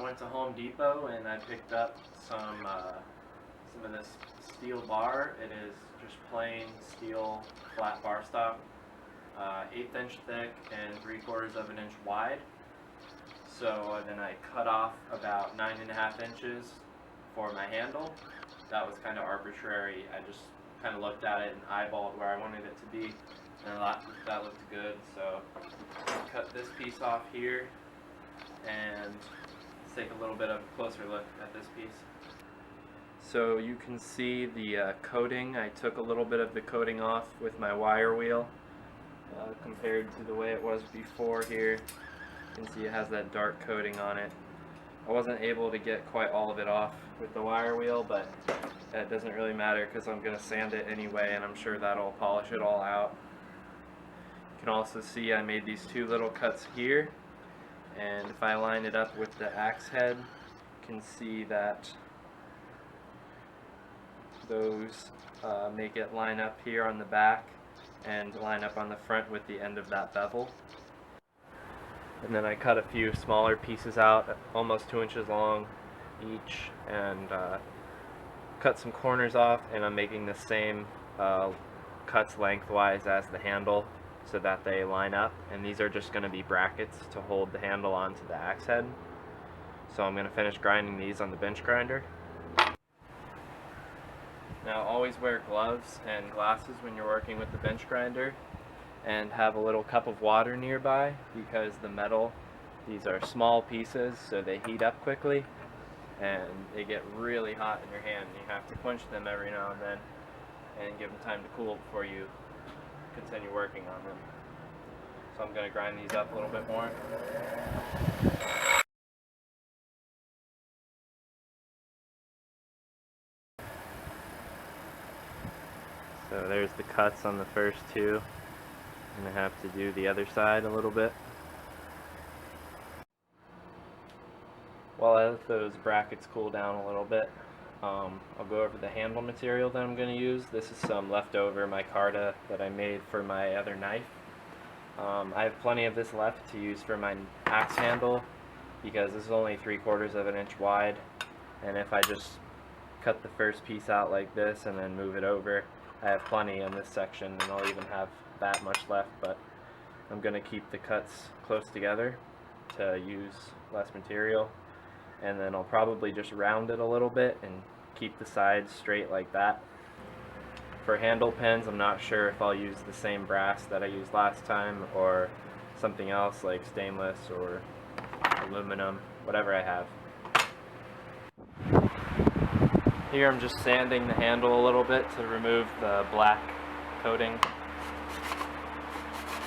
I went to Home Depot and I picked up some of this steel bar. It is just plain steel flat bar stock, 1/8 inch thick and 3/4 of an inch wide. So then I cut off about 9.5 inches for my handle. That was kind of arbitrary. I just kind of looked at it and eyeballed where I wanted it to be, and that looked good. So I cut this piece off here, and let's take a little bit of a closer look at this piece. So you can see the coating. I took a little bit of the coating off with my wire wheel compared to the way it was before here. You can see it has that dark coating on it. I wasn't able to get quite all of it off with the wire wheel, but that doesn't really matter because I'm going to sand it anyway, and I'm sure that'll polish it all out. You can also see I made these two little cuts here, and if I line it up with the axe head, you can see that those make it line up here on the back and line up on the front with the end of that bevel. And then I cut a few smaller pieces out, almost 2 inches long each, and cut some corners off, and I'm making the same cuts lengthwise as the handle so that they line up, and these are just going to be brackets to hold the handle onto the axe head. So I'm going to finish grinding these on the bench grinder. Now always wear gloves and glasses when you're working with the bench grinder, and have a little cup of water nearby because the metal, these are small pieces, so they heat up quickly and they get really hot in your hand. You have to quench them every now and then and give them time to cool before you continue working on them. So I'm going to grind these up a little bit more. So there's the cuts on the first two. I'm going to have to do the other side a little bit. While I let those brackets cool down a little bit, I'll go over the handle material that I'm going to use. This is some leftover micarta that I made for my other knife. I have plenty of this left to use for my axe handle because this is only 3/4 of an inch wide, and if I just cut the first piece out like this and then move it over, I have plenty in this section, and I'll even have that much left, but I'm going to keep the cuts close together to use less material, and then I'll probably just round it a little bit and keep the sides straight like that. For handle pins, I'm not sure if I'll use the same brass that I used last time or something else like stainless or aluminum, whatever I have. Here I'm just sanding the handle a little bit to remove the black coating.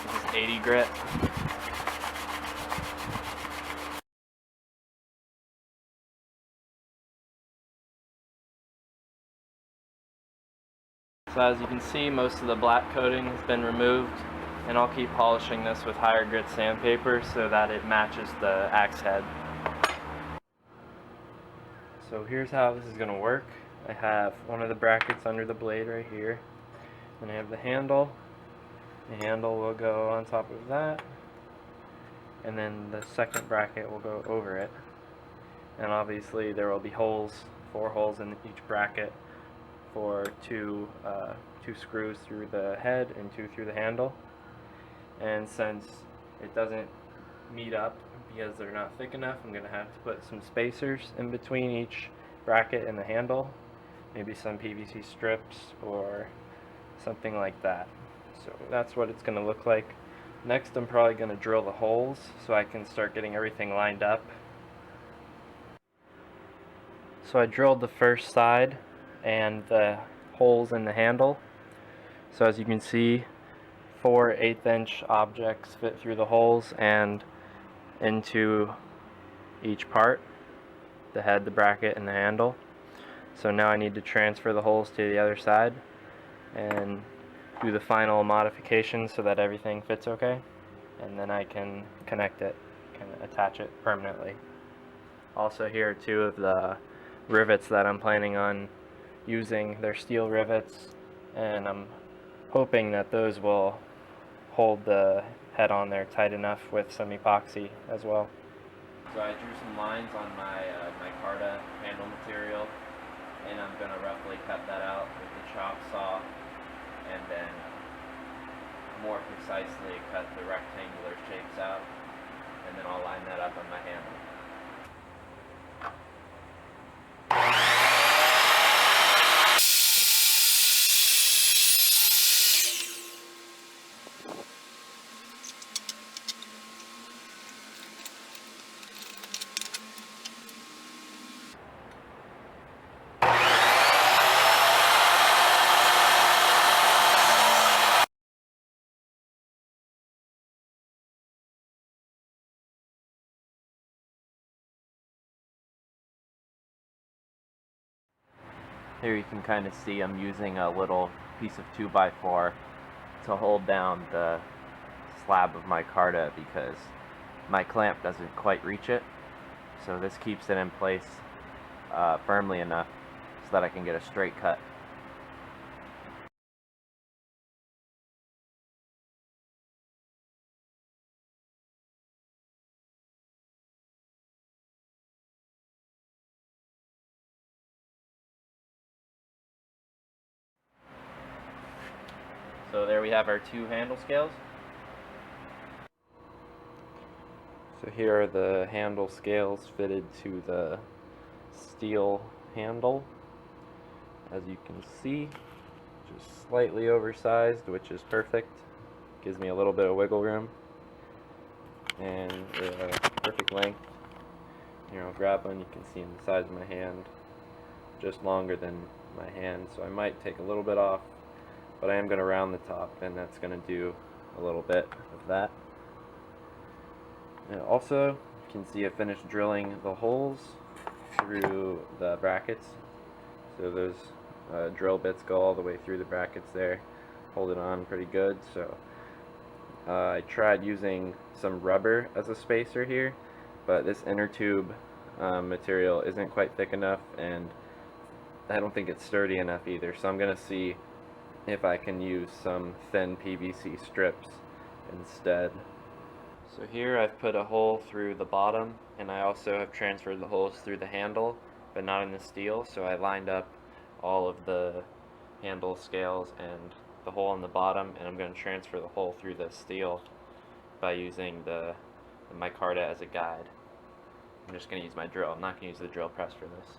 This is 80 grit. So as you can see, most of the black coating has been removed, and I'll keep polishing this with higher grit sandpaper so that it matches the axe head. So here's how this is going to work. I have one of the brackets under the blade right here, and I have the handle. The handle will go on top of that, and then the second bracket will go over it. And obviously there will be holes, 4 holes in each bracket for two screws through the head and 2 through the handle. And since it doesn't meet up because they're not thick enough, I'm going to have to put some spacers in between each bracket and the handle, maybe some PVC strips or something like that. So that's what it's going to look like. Next, I'm probably going to drill the holes so I can start getting everything lined up. So I drilled the first side and the holes in the handle. So as you can see, 4 1/8 inch objects fit through the holes and into each part, the head, the bracket, and the handle. So now I need to transfer the holes to the other side and do the final modifications so that everything fits okay, and then I can connect it, can attach it permanently. Also, here are 2 of the rivets that I'm planning on using. They're steel rivets, and I'm hoping that those will hold the head on there tight enough with some epoxy as well. So I drew some lines on my micarta handle material, and I'm going to roughly cut that out with the chop saw, and then more precisely cut the rectangular shapes out, and then I'll line that up on my handle. Here you can kind of see I'm using a little piece of 2x4 to hold down the slab of micarta because my clamp doesn't quite reach it. So this keeps it in place firmly enough so that I can get a straight cut. So there we have our two handle scales. So here are the handle scales fitted to the steel handle. As you can see, just slightly oversized, which is perfect. Gives me a little bit of wiggle room. And perfect length. Here, I'll grab one. You can see in the size of my hand, just longer than my hand, so I might take a little bit off, but I am going to round the top, and that's going to do a little bit of that. And also, you can see I finished drilling the holes through the brackets. So those drill bits go all the way through the brackets there, hold it on pretty good. So I tried using some rubber as a spacer here, but this inner tube material isn't quite thick enough, and I don't think it's sturdy enough either. So I'm going to see if I can use some thin PVC strips instead. So here I've put a hole through the bottom, and I also have transferred the holes through the handle, but not in the steel. So I lined up all of the handle scales and the hole in the bottom, and I'm going to transfer the hole through the steel by using the micarta as a guide. I'm just going to use my drill. I'm not going to use the drill press for this.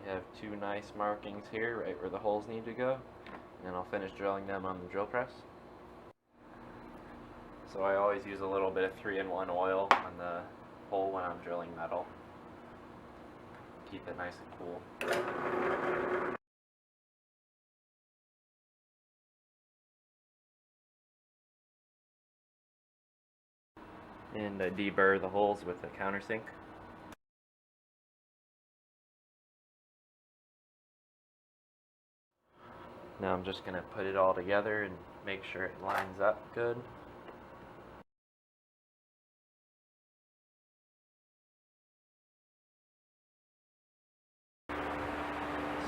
We have two nice markings here right where the holes need to go, and I'll finish drilling them on the drill press. So I always use a little bit of 3-in-1 oil on the hole when I'm drilling metal. Keep it nice and cool. And I deburr the holes with a countersink. Now I'm just going to put it all together and make sure it lines up good.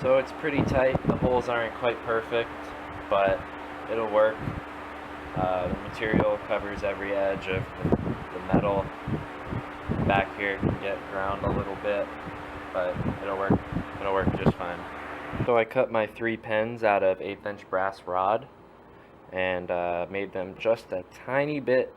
So it's pretty tight. The holes aren't quite perfect, but it'll work. The material covers every edge of the metal. Back here can get ground a little bit, but it'll work just fine. So I cut my 3 pins out of 1/8" brass rod and made them just a tiny bit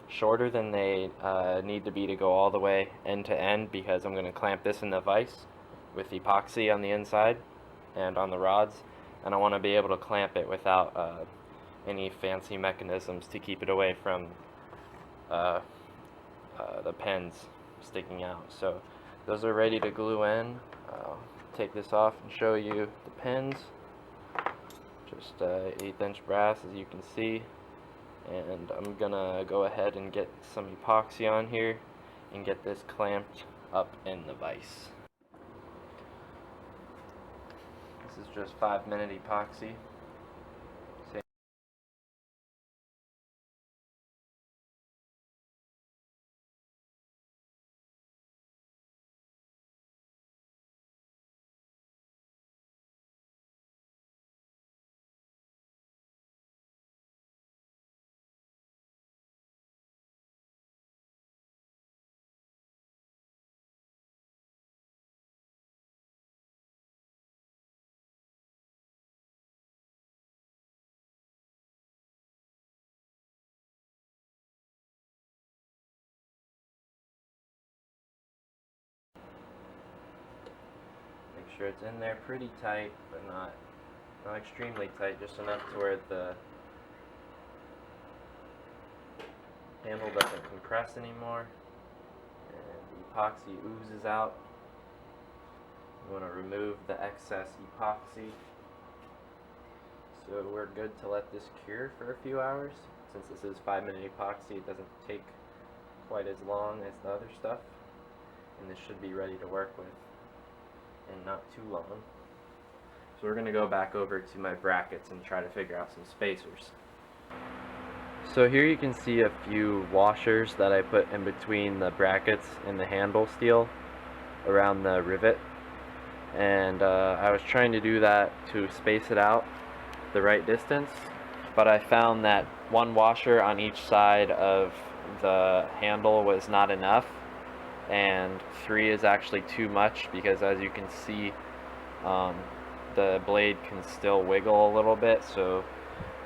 shorter than they need to be to go all the way end to end, because I'm going to clamp this in the vise with epoxy on the inside and on the rods, and I want to be able to clamp it without any fancy mechanisms to keep it away from the pins sticking out. So those are ready to glue in. I'll take this off and show you the pins. Just 1/8" brass, as you can see, and I'm gonna go ahead and get some epoxy on here and get this clamped up in the vise. This is just 5-minute epoxy. sure it's in there pretty tight, but not extremely tight, just enough to where the handle doesn't compress anymore and the epoxy oozes out. You want to remove the excess epoxy. So we're good to let this cure for a few hours. Since this is 5-minute epoxy, it doesn't take quite as long as the other stuff, and this should be ready to work with and not too long. So we're going to go back over to my brackets and try to figure out some spacers. So here you can see a few washers that I put in between the brackets and the handle steel around the rivet, and I was trying to do that to space it out the right distance, but I found that one washer on each side of the handle was not enough, and 3 is actually too much, because as you can see, the blade can still wiggle a little bit. So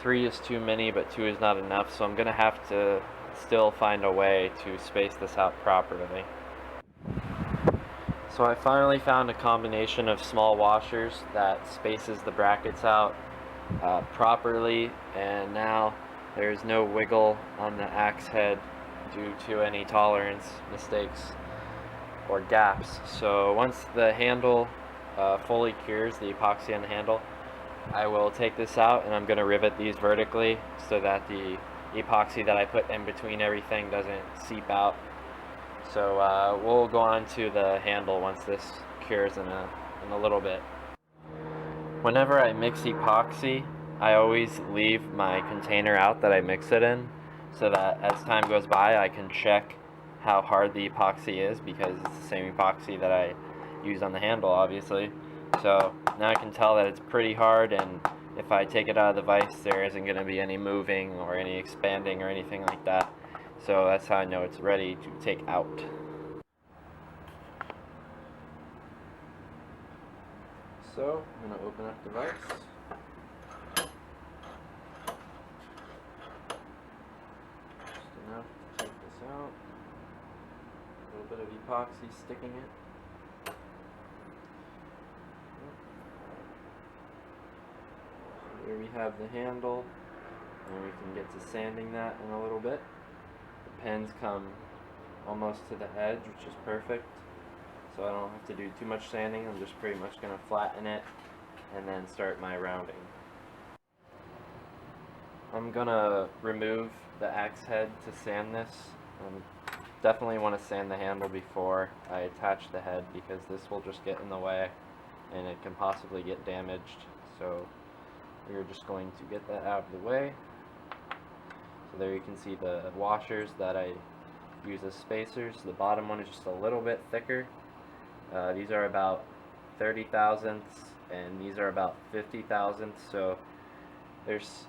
3 is too many, but 2 is not enough, so I'm gonna have to still find a way to space this out properly. So I finally found a combination of small washers that spaces the brackets out properly, and now there's no wiggle on the axe head due to any tolerance mistakes or gaps. So once the handle fully cures, the epoxy on the handle, I will take this out and I'm going to rivet these vertically so that the epoxy that I put in between everything doesn't seep out. So we'll go on to the handle once this cures in a little bit. Whenever I mix epoxy, I always leave my container out that I mix it in, so that as time goes by I can check how hard the epoxy is, because it's the same epoxy that I use on the handle, obviously. So now I can tell that it's pretty hard, and if I take it out of the vise, there isn't going to be any moving or any expanding or anything like that. So that's how I know it's ready to take out. So I'm going to open up the vise. Just enough to take this out. A little bit of epoxy sticking it. So here we have the handle, and we can get to sanding that in a little bit. The pins come almost to the edge, which is perfect. So I don't have to do too much sanding. I'm just pretty much going to flatten it and then start my rounding. I'm going to remove the axe head to sand this. Definitely want to sand the handle before I attach the head, because this will just get in the way and it can possibly get damaged. So we're just going to get that out of the way. So there you can see the washers that I use as spacers. The bottom one is just a little bit thicker. These are about 30 thousandths and these are about 50 thousandths, so there's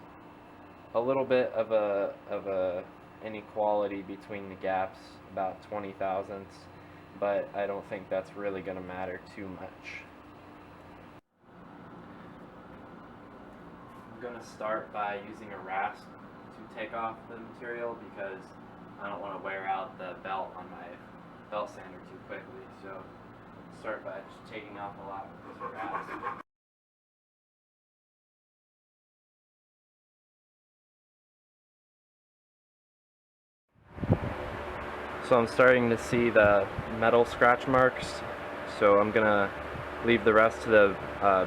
a little bit of a inequality between the gaps, about 20 thousandths, but I don't think that's really going to matter too much. I'm going to start by using a rasp to take off the material, because I don't want to wear out the belt on my belt sander too quickly. So start by just taking off a lot with this rasp. So I'm starting to see the metal scratch marks, so I'm gonna leave the rest to the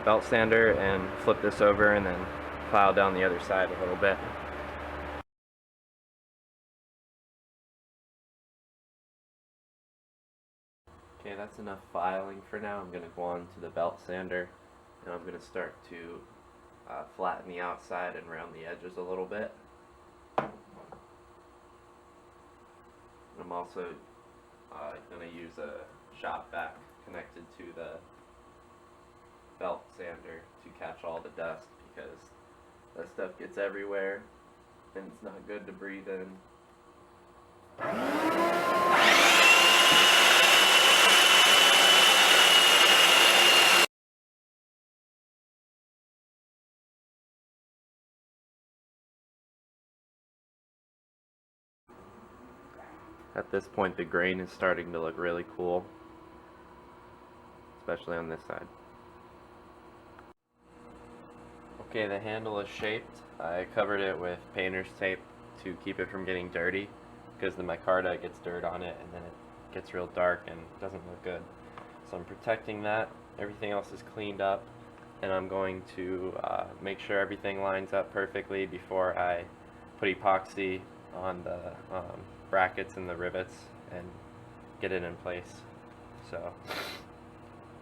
belt sander and flip this over and then file down the other side a little bit. Okay, that's enough filing for now. I'm going to go on to the belt sander, and I'm going to start to flatten the outside and round the edges a little bit. I'm also going to use a shop vac connected to the belt sander to catch all the dust, because that stuff gets everywhere and it's not good to breathe in. At this point, the grain is starting to look really cool, especially on this side. Okay, the handle is shaped. I covered it with painter's tape to keep it from getting dirty, because the micarta gets dirt on it and then it gets real dark and doesn't look good. So I'm protecting that. Everything else is cleaned up, and I'm going to make sure everything lines up perfectly before I put epoxy on the brackets and the rivets and get it in place. So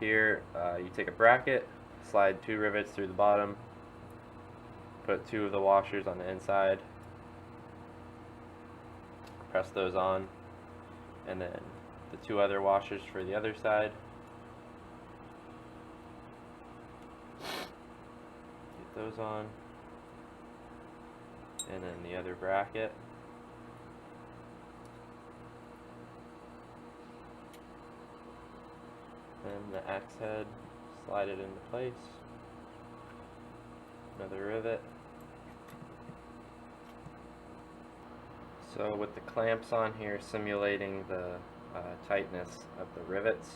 here you take a bracket, slide 2 rivets through the bottom, put 2 of the washers on the inside, press those on, and then the 2 other washers for the other side. Get those on, and then the other bracket. And the axe head, slide it into place. Another rivet. So with the clamps on here simulating the tightness of the rivets,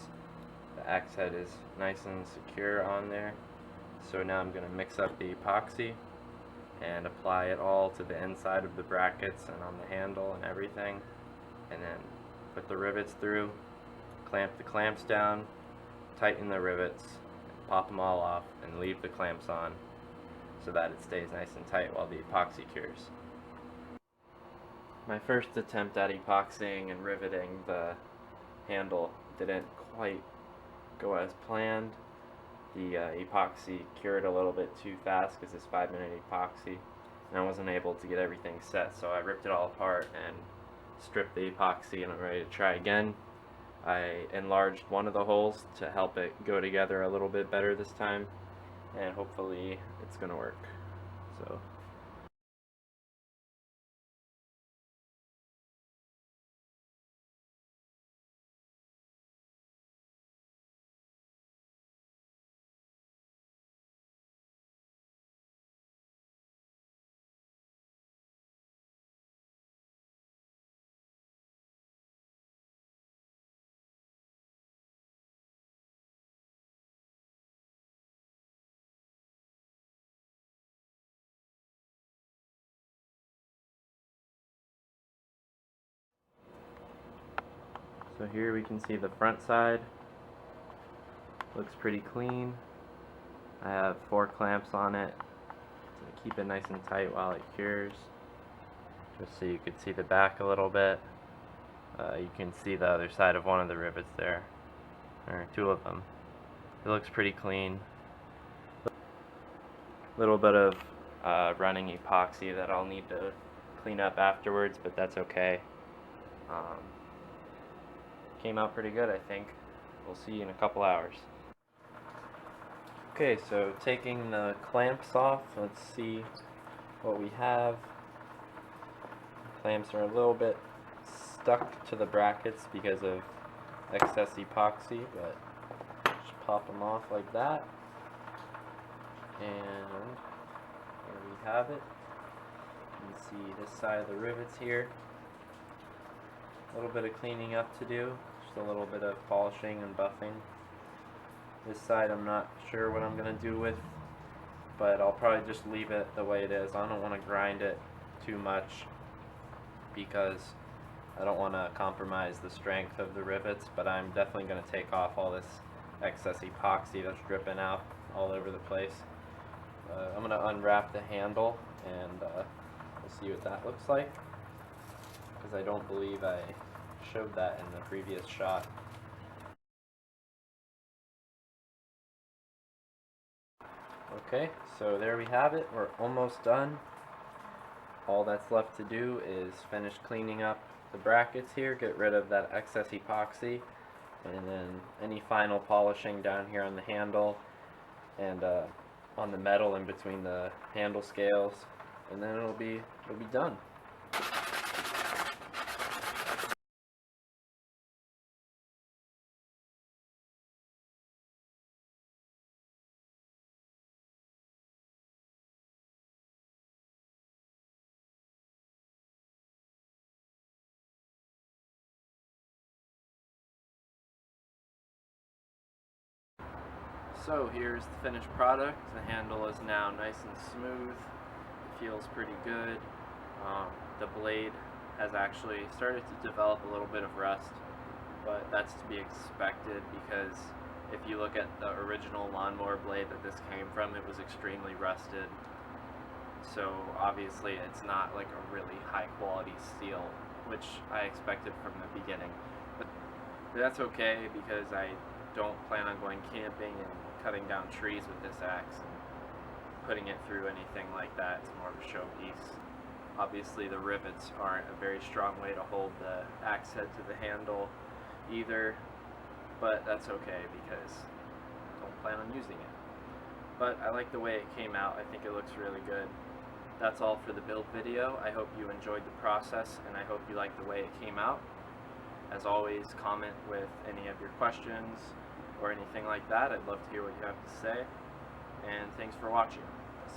the axe head is nice and secure on there. So now I'm going to mix up the epoxy and apply it all to the inside of the brackets and on the handle and everything, and then put the rivets through, clamp the clamps down, tighten the rivets, pop them all off, and leave the clamps on so that it stays nice and tight while the epoxy cures. My first attempt at epoxying and riveting the handle didn't quite go as planned. The epoxy cured a little bit too fast because it's 5-minute epoxy, and I wasn't able to get everything set, so I ripped it all apart and stripped the epoxy, and I'm ready to try again. I enlarged one of the holes to help it go together a little bit better this time, and hopefully it's gonna work. So here we can see the front side. Looks pretty clean. I have 4 clamps on it to keep it nice and tight while it cures. Just so you could see the back a little bit. You can see the other side of one of the rivets there, or 2 of them. It looks pretty clean. Little bit of running epoxy that I'll need to clean up afterwards, but that's okay. Came out pretty good, I think. We'll see in a couple hours. Okay, so taking the clamps off, let's see what we have. The clamps are a little bit stuck to the brackets because of excess epoxy, but just pop them off like that. And here we have it. You can see this side of the rivets here. A little bit of cleaning up to do, just a little bit of polishing and buffing. This side I'm not sure what I'm going to do with, but I'll probably just leave it the way it is. I don't want to grind it too much because I don't want to compromise the strength of the rivets, but I'm definitely going to take off all this excess epoxy that's dripping out all over the place. I'm going to unwrap the handle and we'll see what that looks like, because I don't believe I showed that in the previous shot. Okay, so there we have it. We're almost done. All that's left to do is finish cleaning up the brackets here, get rid of that excess epoxy, and then any final polishing down here on the handle and on the metal in between the handle scales, and then it'll be done. So here's the finished product. The handle is now nice and smooth. It feels pretty good. The blade has actually started to develop a little bit of rust, but that's to be expected because if you look at the original lawnmower blade that this came from, it was extremely rusted. So obviously it's not like a really high quality steel, which I expected from the beginning. But that's okay because I don't plan on going camping and cutting down trees with this axe and putting it through anything like that. It's more of a showpiece. Obviously the rivets aren't a very strong way to hold the axe head to the handle either, but that's okay because I don't plan on using it. But I like the way it came out. I think it looks really good. That's all for the build video. I hope you enjoyed the process and I hope you like the way it came out. As always, comment with any of your questions or anything like that. I'd love to hear what you have to say. And thanks for watching.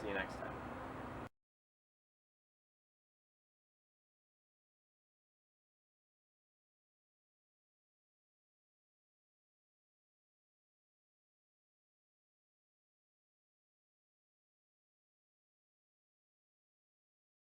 See you next time.